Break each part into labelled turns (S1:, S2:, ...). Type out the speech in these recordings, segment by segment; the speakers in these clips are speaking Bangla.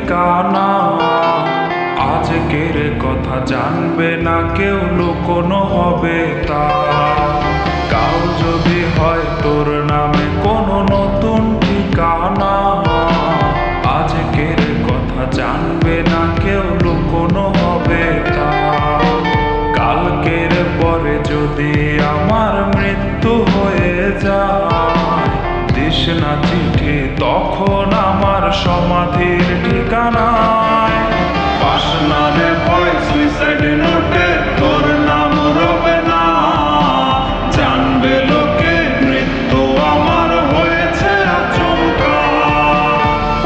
S1: ঠিকানা। আজকের কথা জানবে না কেউ, লুকোনো হবে তা। কাল যদি হয় তোর নামে কোনো নতুন ঠিকানা, আজকের কথা জানবে না কেউ, লুকোনো হবে তা। কালকের পরে যদি আমার মৃত্যু হয়ে যায়, দিস না চিঠি তখন আমার সমাধির ঠিকানায়। পাস না রে ভয় সুইসাইড নোটে তোর নাম রবে না, জানবে লোকে মৃত্যু আমার হয়েছে আচমকা।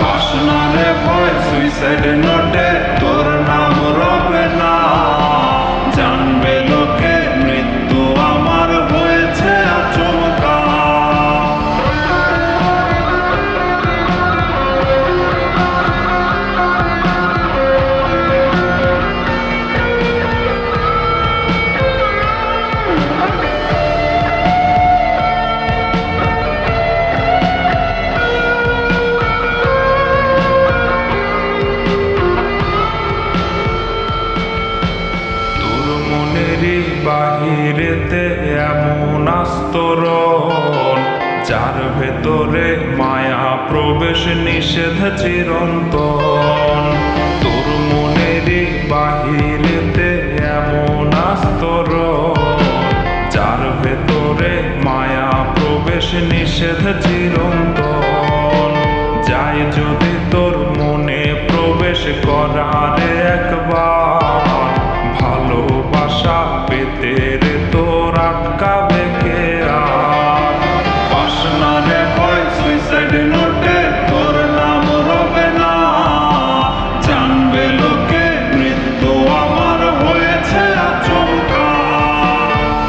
S1: পাস না রে ভয় সুইসাইড নোটে তোর নাম রবে না, জানবে লোকে মৃত্যু আমার হয়েছে আচমকা। বাহিরেতে এমন আস্তরণ, যার ভেতরে মায়া প্রবেশ নিষেধ চিরন্তন। তোর মনেরই বাহিরেতে এমন আস্তরণ, যার ভেতরে মায়া প্রবেশ নিষেধ চিরন্তন। যাই যদি তোর মনে প্রবেশ করার একবার, ভালোবাসা পেতে রে তোর আটকাবে কে আর। পাস না রে ভয় সুইসাইড নোটে তোর নাম রবে না, জানবে লোকে মৃত্যু আমার হয়েছে আচমকা।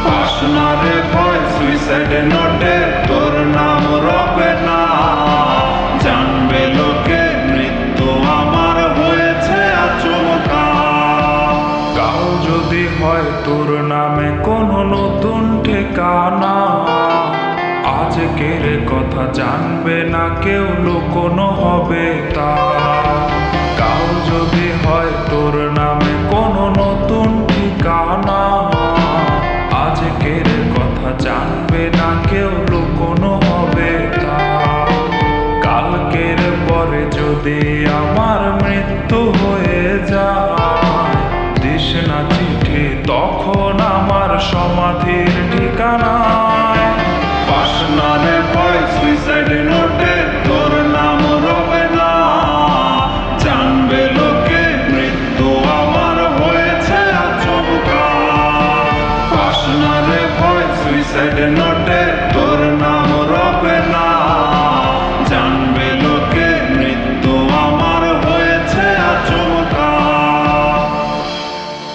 S1: পাস না রে ভয় সুইসাইড নোটে তোর নাম রবে না, জানবে লোকে মৃত্যু আমার হয়েছে আচমকা। কাল যদি হয় তোর নামে কোনো নতুন ঠিকানা, আজকের কথা জানবে না কেউ, লুকোনো হবে তা। কাল যদি হয় তোর নামে কোনো নতুন ঠিকানা, আজকের কথা জানবে না কেউ, লুকোনো হবে তা। কালকের পরে যদি আমার মৃত্যু হয়ে যায়, দিস না চিঠি তখন আমার সমাধির ঠিকানা।